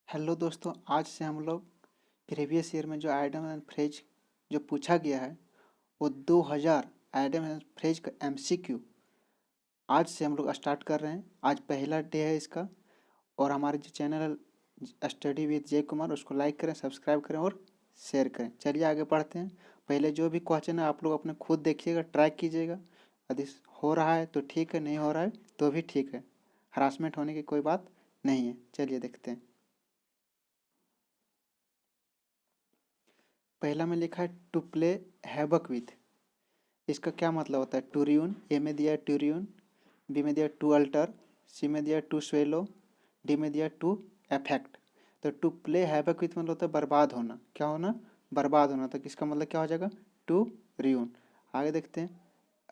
Hello दोस्तों, आज से हम लोग प्रीवियस ईयर में जो आइटम एंड फ्रेज जो पूछा गया है वो 2000 आइटम एंड फ्रेज का एमसीक्यू आज से हम लोग स्टार्ट कर रहे हैं। आज पहला डे है इसका। और हमारे जो चैनल है स्टडी विद जय कुमार, उसको लाइक करें, सब्सक्राइब करें और शेयर करें। चलिए आगे बढ़ते हैं। पहले जो भी क्वेश्चन है आप लोग अपने खुद देखिएगा, ट्रैक कीजिएगा। यदि हो रहा है तो ठीक है, नहीं हो रहा है तो भी ठीक है। हरासमेंट होने की कोई बात नहीं है। चलिए देखते हैं। पहला में लिखा है टू प्ले हैवक विथ। इसका क्या मतलब होता है? टू र्यून, ए में दिया है टू र्यून, बी में दिया है टू अल्टर, सी में दिया है टू स्वेलो, डी में दिया है टू अफेक्ट। तो टू प्ले हैवक विथ मतलब होता है बर्बाद होना। क्या होना? बर्बाद होना। तो किसका मतलब क्या हो जाएगा? To ruin. आगे देखते हैं।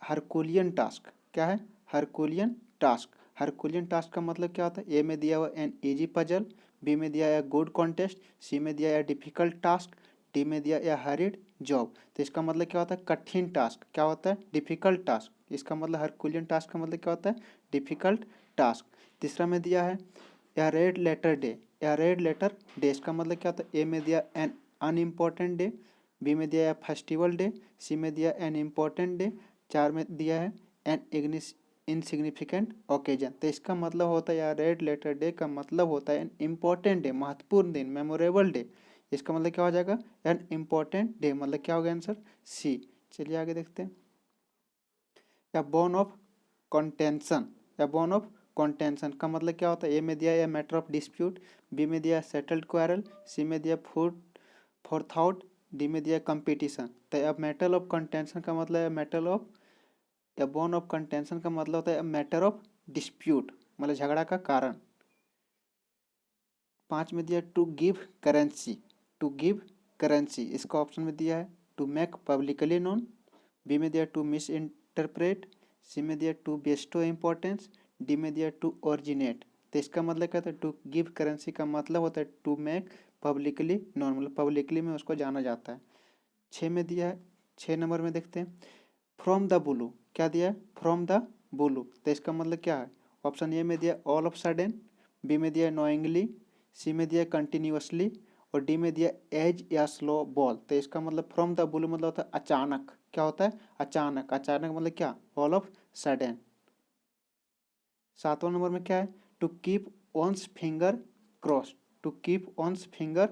हरकुलियन टास्क क्या है? Herculean task. हरकुलियन टास्क का मतलब क्या होता है? ए में दिया हुआ एन इजी पजल, बी में दिया है गुड कॉन्टेस्ट, सी में दिया है डिफिकल्ट टास्क, डी में दिया है हरिड जॉब। तो इसका मतलब क्या होता है? कठिन टास्क। क्या होता है? Difficult task. इसका मतलब हरकुलियन टास्क का मतलब क्या होता है? Difficult task. तीसरा में दिया है या रेड लेटर डे। या रेड लेटर डे इसका मतलब क्या होता है? ए में दिया एन अनइम्पॉर्टेंट डे, बी में दिया है फेस्टिवल डे, सी में दिया एन इम्पॉर्टेंट डे, चार में दिया है एन इनसिग्निफिकेंट ओकेजन। तो इसका मतलब होता है या रेड लेटर डे का मतलब होता है एन इम्पॉर्टेंट डे, महत्वपूर्ण दिन, मेमोरेबल डे। इसका मतलब क्या हो जाएगा? An important day. मतलब क्या होगा आंसर? सी। चलिए आगे देखते हैं। या बोन ऑफ कॉन्टेंशन। या बोन ऑफ कॉन्टेंशन का मतलब क्या होता है? ए में दिया है मैटर ऑफ डिस्प्यूट, बी में दिया सेटल्ड क्वारल, सी में दिया फूड फॉर थाउट, डी में दिया कंपटीशन। तो अब मेटल ऑफ कंटेंशन का मतलब है मेटल ऑफ या बोन ऑफ कंटेंशन का मतलब होता है मैटर ऑफ डिस्प्यूट, मतलब झगड़ा का कारण। पाँच में दिया to give currency. To give currency इसका ऑप्शन में दिया है to make publicly known, B में दिया टू मिस इंटरप्रेट, सी में दिया टू बेस्टो इम्पोर्टेंस, डी में दिया टू ओरिजिनेट। तो इसका मतलब क्या होता है? टू गिव करेंसी का मतलब होता है टू मेक पब्लिकली नोन, मतलब पब्लिकली में उसको जाना जाता है। छः में दिया है, 6 नंबर में देखते हैं। फ्रॉम द ब्लू क्या दिया है? From the blue. तो इसका मतलब क्या है? ऑप्शन ए में दिया ऑल ऑफ सडन, बी में दिया नोइंगली, सी में दिया कंटिन्यूसली और डी में दिया एज या स्लो बॉल। तो इसका मतलब फ्रॉम द ब्लू मतलब होता है अचानक। क्या होता है? अचानक। अचानक मतलब क्या? All of sudden. 7वां नंबर में क्या है? To keep one's finger crossed. To keep one's finger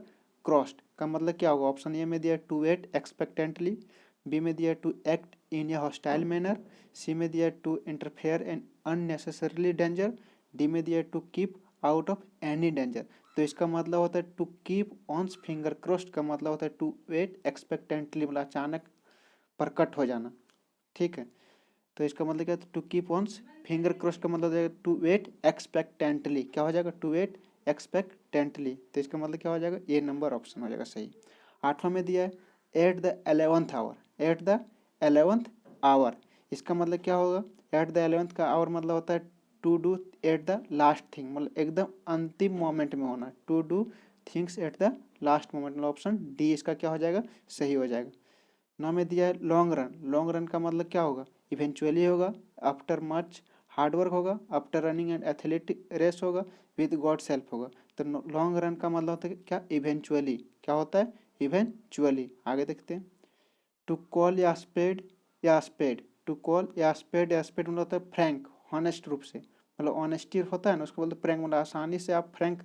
crossed का मतलब क्या होगा? ऑप्शन ए में दिया टू वेट एक्सपेक्टेंटली, बी में दिया to act in a hostile manner, C में दिया to interfere in unnecessarily danger, D में दिया to keep out of any danger. तो इसका मतलब होता है to keep one's finger crossed का मतलब होता है टू वेट एक्सपेक्टेंटली, मतलब अचानक प्रकट हो जाना। ठीक है। तो इसका मतलब क्या है? To keep one's finger cross का मतलब हो जाएगा टू वेट एक्सपेक्टेंटली। क्या हो जाएगा? To wait expectantly. तो इसका मतलब क्या हो जाएगा? ए नंबर ऑप्शन हो जाएगा सही। 8वां में दिया है at the 11th hour. At the 11th hour इसका मतलब क्या होगा? एट द 11th का आवर मतलब होता है to do at the last thing, मतलब एकदम अंतिम मोमेंट में होना। To do things at the last moment, मतलब ऑप्शन डी इसका क्या हो जाएगा? सही हो जाएगा। 9 में दिया है लॉन्ग रन। लॉन्ग रन का मतलब क्या होगा? इवेंचुअली होगा, आफ्टर मच हार्डवर्क होगा, after running and athletic race होगा, विद गॉड्स हेल्प होगा। तो लॉन्ग रन का मतलब होता है क्या? इवेंचुअली। क्या होता है? इवेंचुअली। आगे देखते हैं। टू कॉल या स्पेड या स्पेड। टू कॉल या स्पेड मतलब होता है फ्रैंक, हॉनेस्ट रूप से, मतलब ऑनेस्टी होता है ना, उसको बोलते हैं फ्रैंक, मतलब आसानी से आप फ्रैंक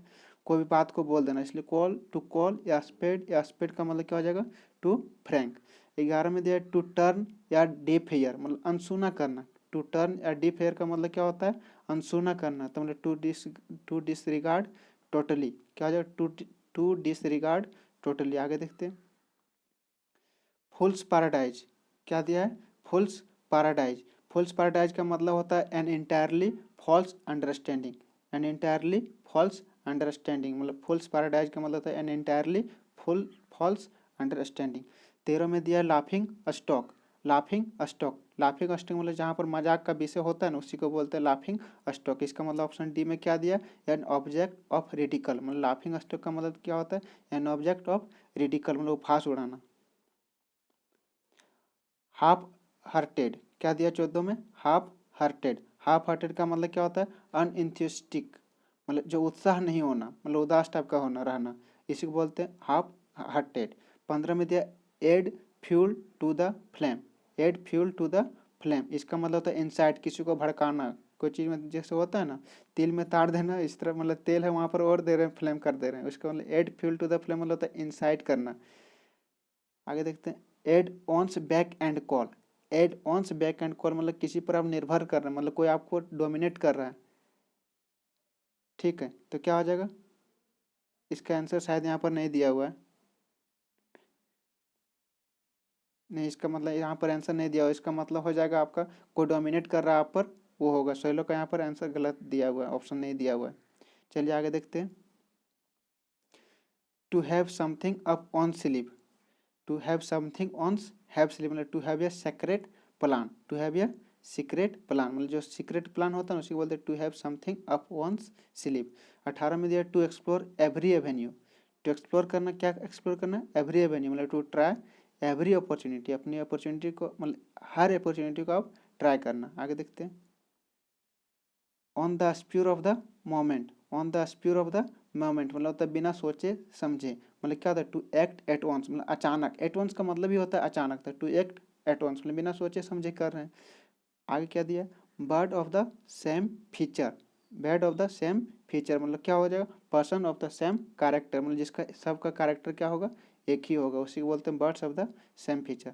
कोई भी बात को बोल देना। इसलिए कॉल, टू कॉल या स्पेड का मतलब क्या हो जाएगा? To Frank. 11 में दिया है टू टर्न या डीफ हेयर, मतलब अनसुना करना। टू टर्न या डीफ हेयर का मतलब क्या होता है? अनसुना करना। तो मतलब टू डिसरिगार्ड टोटली। क्या हो जाएगा? To disregard totally. आगे देखते हैं। फुल्स पैराडाइज क्या दिया है? फुल्स पैराडाइज। फुल्स पैराडाइज का मतलब होता है an entirely false understanding. An entirely false understanding, मतलब फुल्स पैराडाइज का मतलब होता है an entirely full false understanding. 13 में दिया है laughing stock. Laughing stock. Laughing stock मतलब जहाँ पर मजाक का विषय होता है ना, उसी को बोलते हैं लाफिंग स्टॉक। इसका मतलब ऑप्शन डी में क्या दिया? An object of ridicule. मतलब लाफिंग स्टॉक का मतलब क्या होता है? एन ऑब्जेक्ट ऑफ रिडिकल, मतलब उपहास उड़ाना। हाफ हार्टेड क्या दिया 14 में? Half hearted. हाफ हार्टेड का मतलब क्या होता है? अनइंथ्यूस्टिक, मतलब जो उत्साह नहीं होना, मतलब उदास टाइप का होना रहना, इसी को बोलते हैं हाफ हार्टेड। 15 में दिया add fuel to the flame, add fuel to the flame, इसका मतलब होता है इंसाइट, किसी को भड़काना, कोई चीज़ में जैसे होता है ना तिल में तार देना, इस तरह मतलब तेल है वहाँ पर और दे रहे हैं, फ्लेम कर दे रहे हैं, उसका मतलब add fuel to the flame मतलब होता है इंसाइट करना। आगे देखते हैं at one's beck and call, at one's beck and call मतलब किसी पर आप निर्भर कर रहे हैं, मतलब कोई आपको डोमिनेट कर रहा है, ठीक है, तो क्या हो जाएगा, इसका आंसर शायद यहाँ पर नहीं दिया हुआ है, नहीं इसका मतलब यहाँ पर आंसर नहीं दिया हुआ, इसका मतलब हो जाएगा आपका कोई डोमिनेट कर रहा है आप पर, वो होगा। सोलो का यहाँ पर आंसर गलत दिया हुआ है, ऑप्शन नहीं दिया हुआ है। चलिए आगे देखते हैं, to have something up on sleeve, to have something on have sleeve मतलब to have a secret plan, to have a secret plan मतलब जो सीक्रेट प्लान होता है ना उसी को बोलते हैं to have something up on sleeve. 18 में दिया to explore every avenue, to explore करना, क्या एक्सप्लोर करना, एवरी एवेन्यू मतलब टू ट्राई एवरी अपॉर्चुनिटी, अपनी अपॉर्चुनिटी को मतलब हर अपॉर्चुनिटी को आप ट्राई करना। आगे देखते हैं, on the spur of the moment, on the spur of the moment मतलब होता है बिना सोचे समझे, मतलब क्या होता है टू एक्ट एट वंस मतलब अचानक, एट वंस का मतलब ही होता है अचानक, था टू एक्ट एट वंस मतलब बिना सोचे समझे कर रहे हैं। आगे क्या दिया, bird of the same feature, bird of the same feature मतलब क्या हो जाएगा, person of the same character मतलब जिसका सबका कैरेक्टर क्या होगा, एक ही होगा, उसी को बोलते हैं birds of the same feature.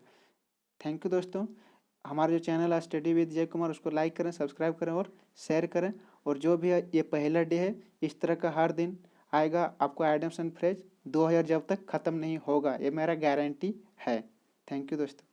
Thank you दोस्तों, हमारा जो चैनल है स्टडी विद जय कुमार, उसको लाइक करें, सब्सक्राइब करें और शेयर करें। और जो भी है ये पहला डे है, इस तरह का हर दिन आएगा आपको एडम्स एंड फ्रेज 2000 जब तक ख़त्म नहीं होगा, ये मेरा गारंटी है। थैंक यू दोस्तों।